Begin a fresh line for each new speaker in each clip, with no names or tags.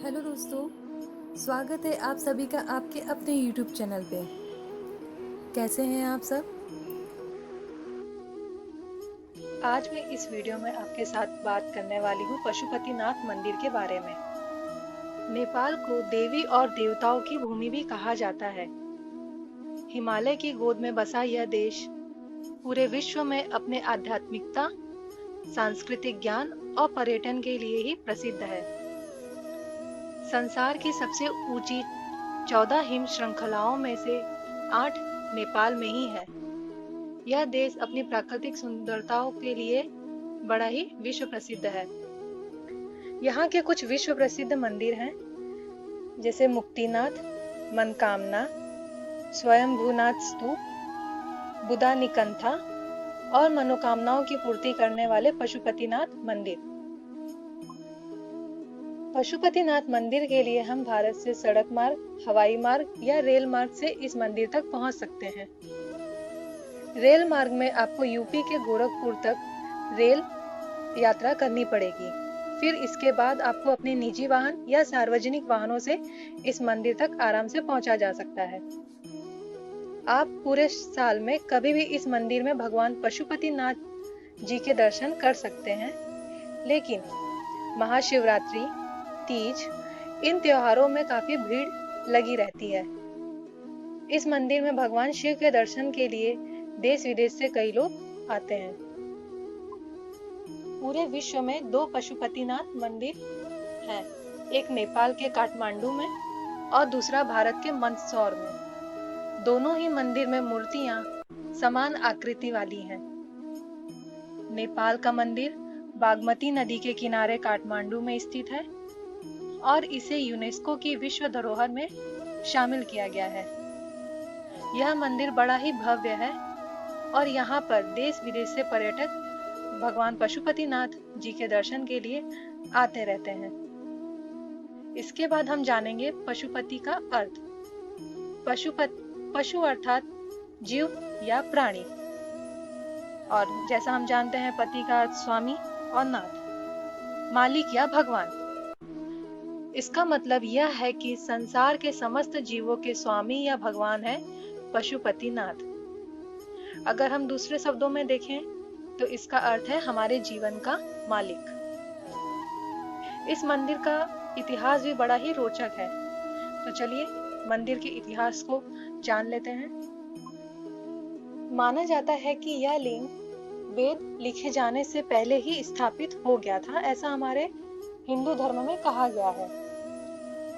Hello दोस्तों, स्वागत है आप सभी का आपके अपने YouTube चैनल पे। कैसे हैं आप सब?
आज मैं इस वीडियो में आपके साथ बात करने वाली हूँ पशुपतिनाथ मंदिर के बारे में। नेपाल को देवी और देवताओं की भूमि भी कहा जाता है। हिमालय की गोद में बसा यह देश पूरे विश्व में अपने आध्यात्मिकता, सांस्कृतिक ज्ञान और पर्यटन के लिए ही प्रसिद्ध है। संसार की सबसे ऊंची 14 हिम श्रृंखलाओं में से 8 नेपाल में ही है। यह देश अपनी प्राकृतिक सुंदरताओं के लिए बड़ा ही विश्व प्रसिद्ध है। यहाँ के कुछ विश्व प्रसिद्ध मंदिर हैं, जैसे मुक्तिनाथ, मनकामना, स्वयंभूनाथ स्तूप, बुधा निकंथा और मनोकामनाओं की पूर्ति करने वाले पशुपतिनाथ मंदिर। पशुपतिनाथ मंदिर के लिए हम भारत से सड़क मार्ग, हवाई मार्ग या रेल मार्ग से इस मंदिर तक पहुंच सकते हैं। रेल मार्ग में आपको यूपी के गोरखपुर तक रेल यात्रा करनी पड़ेगी। फिर इसके बाद आपको अपने निजी वाहन या सार्वजनिक वाहनों से इस मंदिर तक आराम से पहुंचा जा सकता है। आप पूरे साल में कभी भी इस मंदिर में भगवान पशुपतिनाथ जी के दर्शन कर सकते हैं, लेकिन महाशिवरात्रि, तीज, इन त्योहारों में काफी भीड़ लगी रहती है। इस मंदिर में भगवान शिव के दर्शन के लिए देश विदेश से कई लोग आते हैं। पूरे विश्व में 2 पशुपतिनाथ मंदिर हैं, एक नेपाल के काठमांडू में और दूसरा भारत के मंदसौर में। दोनों ही मंदिर में मूर्तियां समान आकृति वाली हैं। नेपाल का मंदिर बागमती नदी के किनारे काठमांडू में स्थित है और इसे यूनेस्को की विश्व धरोहर में शामिल किया गया है। यह मंदिर बड़ा ही भव्य है और यहाँ पर देश विदेश से पर्यटक भगवान पशुपतिनाथ जी के दर्शन के लिए आते रहते हैं। इसके बाद हम जानेंगे पशुपति का अर्थ। पशु अर्थात जीव या प्राणी, और जैसा हम जानते हैं पति का अर्थ स्वामी और नाथ, मालिक या भगवान। इसका मतलब यह है कि संसार के समस्त जीवों के स्वामी या भगवान है पशुपतिनाथ। अगर हम दूसरे शब्दों में देखें तो इसका अर्थ है हमारे जीवन का मालिक। इस मंदिर का इतिहास भी बड़ा ही रोचक है, तो चलिए मंदिर के इतिहास को जान लेते हैं। माना जाता है कि यह लिंग वेद लिखे जाने से पहले ही स्थापित हो गया था, ऐसा हमारे हिंदू धर्म में कहा गया है।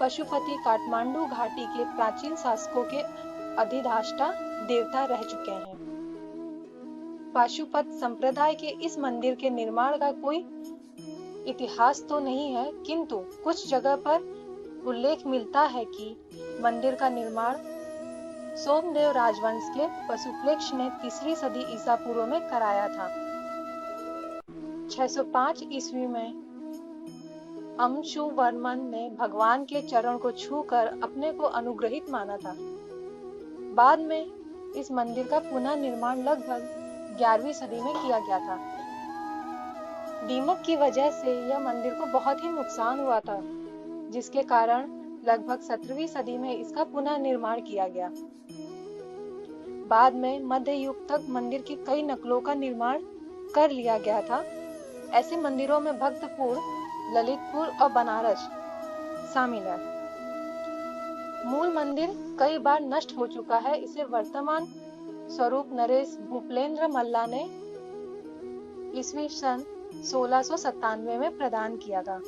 पशुपति काठमांडू घाटी के प्राचीन शासकों के अधिष्ठाता देवता रह चुके हैं। पाशुपत संप्रदाय के इस मंदिर के निर्माण का कोई इतिहास तो नहीं है, किंतु कुछ जगह पर उल्लेख मिलता है कि मंदिर का निर्माण सोमदेव राजवंश के पशुप्लेक्ष ने 3री सदी ईसा पूर्व में कराया था। 605 ईस्वी में अमशुवर्मन ने भगवान के चरण को छूकर अपने को अनुग्रहित माना था। बाद में इस मंदिर का पुनः निर्माण लगभग 11वीं सदी में किया गया था। दीमक की वजह से यह मंदिर को बहुत ही नुकसान हुआ था, जिसके कारण लगभग 17वीं सदी में इसका पुनः निर्माण किया गया। बाद में मध्य युग तक मंदिर की कई नकलों का निर्माण कर लिया गया था। ऐसे मंदिरों में भक्तपुर, ललितपुर और बनारस शामिल है। मूल मंदिर कई बार नष्ट हो चुका है। इसे वर्तमान स्वरूप नरेश भूपलेंद्र मल्ला ने ईस्वी सन 1697 में प्रदान किया था।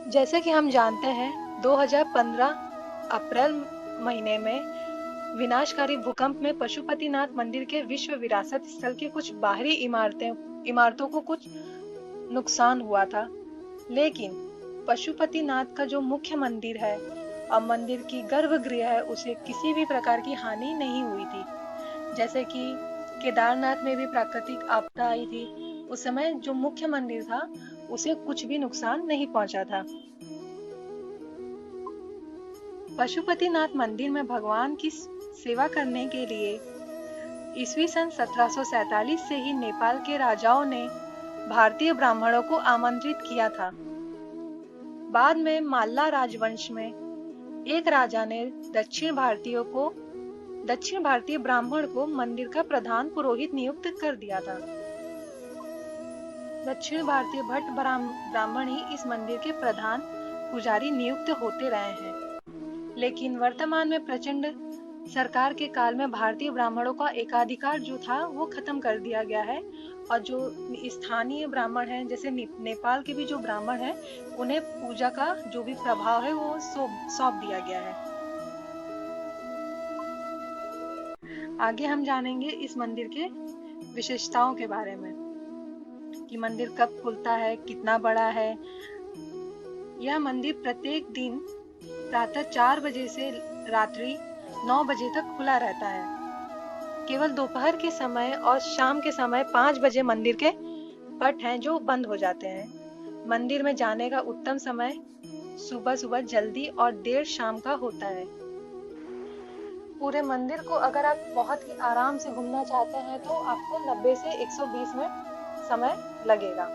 जैसे कि हम जानते हैं 2015 अप्रैल महीने में विनाशकारी भूकंप में पशुपतिनाथ मंदिर के विश्व विरासत स्थल की कुछ बाहरी इमारतों को कुछ नुकसान हुआ था, लेकिन पशुपतिनाथ का जो मुख्य मंदिर है और मंदिर की गर्भगृह है, उसे किसी भी प्रकार की हानि नहीं हुई थी। जैसे कि केदारनाथ में भी प्राकृतिक आपदा आई थी, उस समय जो मुख्य मंदिर था उसे कुछ भी नुकसान नहीं पहुंचा था। पशुपतिनाथ मंदिर में भगवान की सेवा करने के लिए ईस्वी सन 1747 से ही नेपाल के राजाओं ने भारतीय ब्राह्मणों को आमंत्रित किया था। बाद में माल्ला राजवंश में एक राजा ने दक्षिण भारतीय ब्राह्मण को मंदिर का प्रधान पुरोहित नियुक्त कर दिया था। दक्षिण भारतीय भट्ट ब्राह्मण ही इस मंदिर के प्रधान पुजारी नियुक्त होते रहे हैं। लेकिन वर्तमान में प्रचंड सरकार के काल में भारतीय ब्राह्मणों का एकाधिकार जो था वो खत्म कर दिया गया है, और जो स्थानीय ब्राह्मण हैं, जैसे नेपाल के भी जो ब्राह्मण हैं, उन्हें पूजा का जो भी प्रभाव है वो सौंप दिया गया है। आगे हम जानेंगे इस मंदिर के विशेषताओं के बारे में कि मंदिर कब खुलता है, कितना बड़ा है। यह मंदिर प्रत्येक दिन प्रातः 4 बजे से रात्रि 9 बजे तक खुला रहता है। केवल दोपहर के समय और शाम के समय 5 बजे मंदिर के पट हैं जो बंद हो जाते हैं। मंदिर में जाने का उत्तम समय सुबह जल्दी और देर शाम का होता है। पूरे मंदिर को अगर आप बहुत ही आराम से घूमना चाहते हैं तो आपको 90 से 120 मिनट समय लगेगा।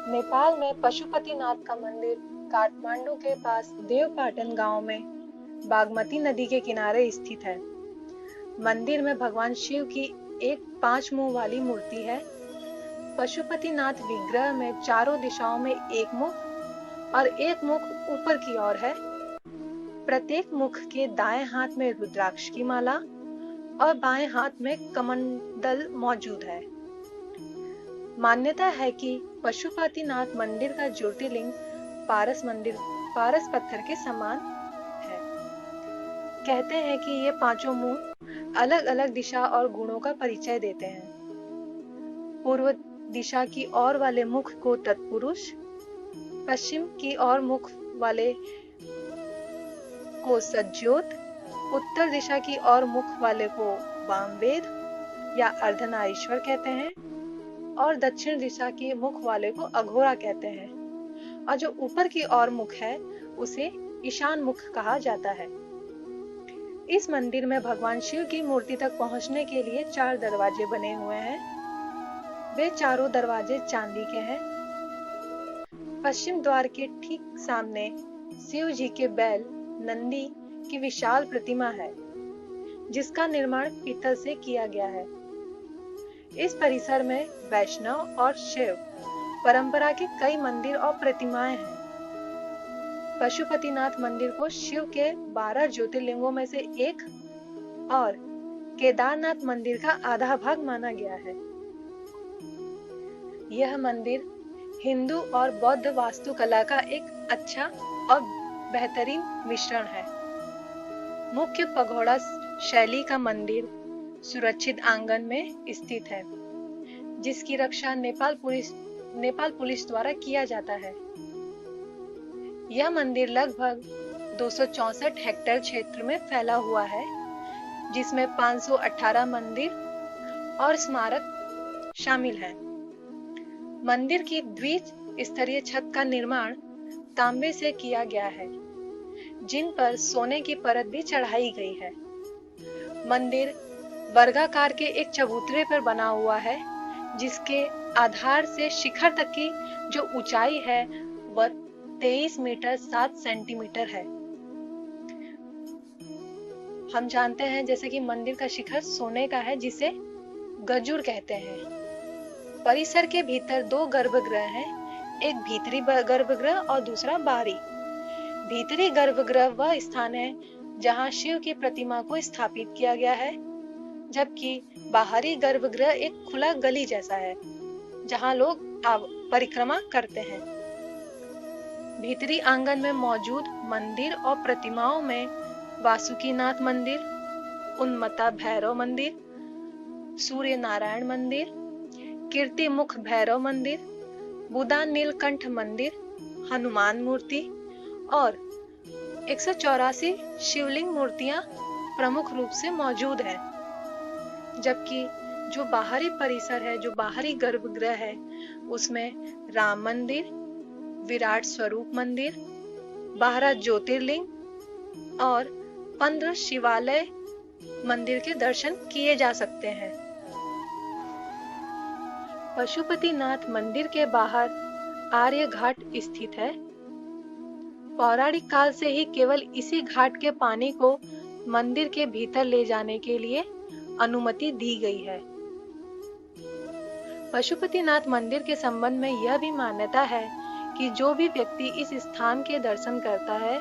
नेपाल में पशुपतिनाथ का मंदिर काठमांडू के पास देवपाटन गांव में बागमती नदी के किनारे स्थित है। मंदिर में भगवान शिव की एक 5 मुंह वाली मूर्ति है। पशुपतिनाथ विग्रह में चारों दिशाओं में एक मुख और एक मुख ऊपर की ओर है। प्रत्येक मुख के दाएं हाथ में रुद्राक्ष की माला और बाएं हाथ में कमंडल मौजूद है। मान्यता है कि पशुपतिनाथ मंदिर का ज्योतिर्लिंग पारस पत्थर के समान है। कहते हैं कि ये पांचों मुंह अलग अलग दिशा और गुणों का परिचय देते हैं। पूर्व दिशा की ओर वाले मुख को तत्पुरुष, पश्चिम की ओर मुख वाले को सज्जोत, उत्तर दिशा की ओर मुख वाले को वामवेद या अर्धनारीश्वर कहते हैं, और दक्षिण दिशा के मुख वाले को अघोरा कहते हैं, और जो ऊपर की ओर मुख है उसे ईशान मुख कहा जाता है। इस मंदिर में भगवान शिव की मूर्ति तक पहुंचने के लिए 4 दरवाजे बने हुए हैं। वे चारों दरवाजे चांदी के हैं। पश्चिम द्वार के ठीक सामने शिव जी के बैल नंदी की विशाल प्रतिमा है, जिसका निर्माण पीतल से किया गया है। इस परिसर में वैष्णव और शैव परंपरा के कई मंदिर और प्रतिमाएं हैं। पशुपतिनाथ मंदिर को शिव के 12 ज्योतिर्लिंगों में से एक और केदारनाथ मंदिर का आधा भाग माना गया है। यह मंदिर हिंदू और बौद्ध वास्तुकला का एक अच्छा और बेहतरीन मिश्रण है। मुख्य पगोड़ा शैली का मंदिर सुरक्षित आंगन में स्थित है, जिसकी रक्षा नेपाल पुलिस द्वारा किया जाता है। यह मंदिर लगभग 264 हेक्टेयर क्षेत्र में फैला हुआ है, जिसमें 518 मंदिर और स्मारक शामिल हैं। मंदिर की द्विस्तरीय छत का निर्माण तांबे से किया गया है, जिन पर सोने की परत भी चढ़ाई गई है। मंदिर वर्गाकार के एक चबूतरे पर बना हुआ है, जिसके आधार से शिखर तक की जो ऊंचाई है वह 23 मीटर 7 सेंटीमीटर है। हम जानते हैं जैसे कि मंदिर का शिखर सोने का है, जिसे गजुर कहते हैं। परिसर के भीतर 2 गर्भगृह हैं, एक भीतरी गर्भगृह और दूसरा बाहरी। भीतरी गर्भगृह वह स्थान है जहां शिव की प्रतिमा को स्थापित किया गया है, जबकि बाहरी गर्भगृह एक खुला गली जैसा है जहां लोग परिक्रमा करते हैं। भीतरी आंगन में मौजूद मंदिर और प्रतिमाओं में वासुकीनाथ मंदिर, उन्मत्ता भैरव मंदिर, सूर्य नारायण मंदिर, कीर्तिमुख भैरव मंदिर, बुधा नीलकंठ मंदिर, हनुमान मूर्ति और 184 शिवलिंग मूर्तियां प्रमुख रूप से मौजूद हैं। जबकि जो बाहरी परिसर है, जो बाहरी गर्भगृह है, उसमें राम मंदिर, विराट स्वरूप मंदिर, 12 ज्योतिर्लिंग और 15 शिवालय मंदिर के दर्शन किए जा सकते हैं। पशुपतिनाथ मंदिर के बाहर आर्य घाट स्थित है, पौराणिक काल से ही केवल इसी घाट के पानी को मंदिर के भीतर ले जाने के लिए अनुमति दी गई है। पशुपतिनाथ मंदिर के संबंध में यह भी मान्यता है कि जो भी व्यक्ति इस स्थान के दर्शन करता है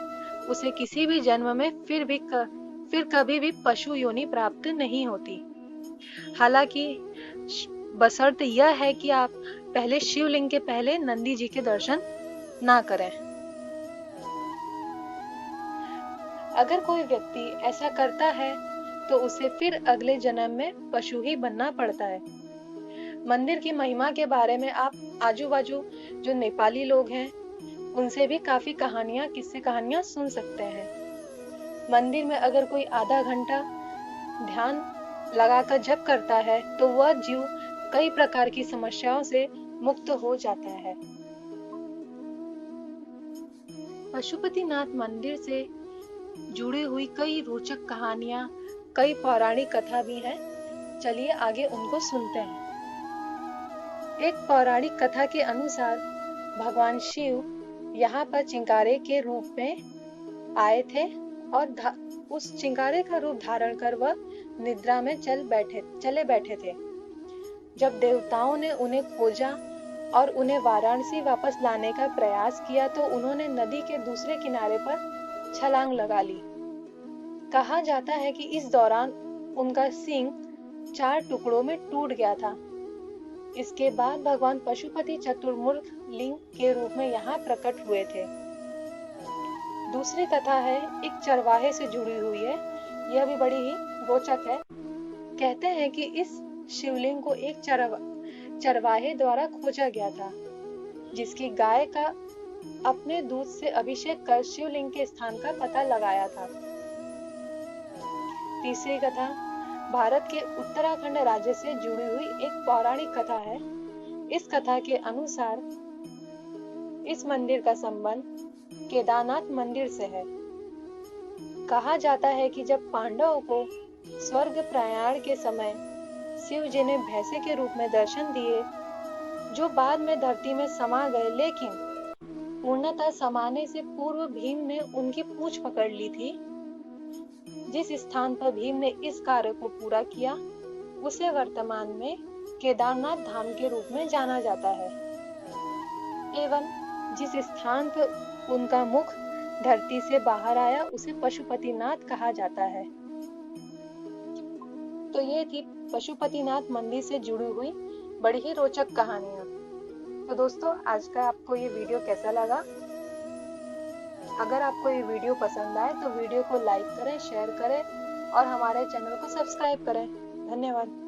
उसे किसी भी जन्म में फिर कभी भी पशु योनि प्राप्त नहीं होती। हालांकि बशर्त यह है कि आप पहले शिवलिंग के पहले नंदी जी के दर्शन ना करें। अगर कोई व्यक्ति ऐसा करता है तो उसे फिर अगले जन्म में पशु ही बनना पड़ता है। मंदिर की महिमा के बारे में आप आजू बाजू जो नेपाली लोग हैं उनसे भी काफी किस्से कहानियां सुन सकते हैं। मंदिर में अगर कोई आधा घंटा ध्यान लगाकर जप करता है तो वह जीव कई प्रकार की समस्याओं से मुक्त हो जाता है। पशुपतिनाथ मंदिर से जुड़ी हुई कई रोचक कहानियां, कई पौराणिक कथा भी हैं। चलिए आगे उनको सुनते हैं। एक पौराणिक कथा के अनुसार भगवान शिव यहाँ पर चिंकारे के रूप में आए थे और उस चिंकारे का रूप धारण कर वह निद्रा में चले बैठे थे। जब देवताओं ने उन्हें खोजा और उन्हें वाराणसी वापस लाने का प्रयास किया तो उन्होंने नदी के दूसरे किनारे पर छलांग लगा ली। कहा जाता है कि इस दौरान उनका सींग 4 टुकड़ों में टूट गया था। इसके बाद भगवान पशुपति चतुर्मुख लिंग के रूप में यहाँ प्रकट हुए थे। दूसरी कथा है एक चरवाहे से जुड़ी हुई है। यह भी बड़ी ही रोचक है। कहते हैं कि इस शिवलिंग को एक चरवाहे द्वारा खोजा गया था, जिसकी गाय का अपने दूध से अभिषेक कर शिवलिंग के स्थान का पता लगाया था। तीसरी कथा भारत के उत्तराखंड राज्य से जुड़ी हुई एक पौराणिक कथा है। इस कथा के अनुसार इस मंदिर का संबंध केदारनाथ मंदिर से है। कहा जाता है कि जब पांडवों को स्वर्ग प्रयाण के समय शिव जी ने भैंसे के रूप में दर्शन दिए, जो बाद में धरती में समा गए, लेकिन पूर्णतः समाने से पूर्व भीम ने उनकी पूंछ पकड़ ली थी। जिस स्थान पर भीम ने इस कार्य को पूरा किया उसे वर्तमान में केदारनाथ धाम के रूप में जाना जाता है एवं जिस स्थान पर उनका मुख धरती से बाहर आया उसे पशुपतिनाथ कहा जाता है। तो ये थी पशुपतिनाथ मंदिर से जुड़ी हुई बड़ी ही रोचक कहानियां। तो दोस्तों, आज का आपको ये वीडियो कैसा लगा? अगर आपको ये वीडियो पसंद आए तो वीडियो को लाइक करें, शेयर करें और हमारे चैनल को सब्सक्राइब करें। धन्यवाद।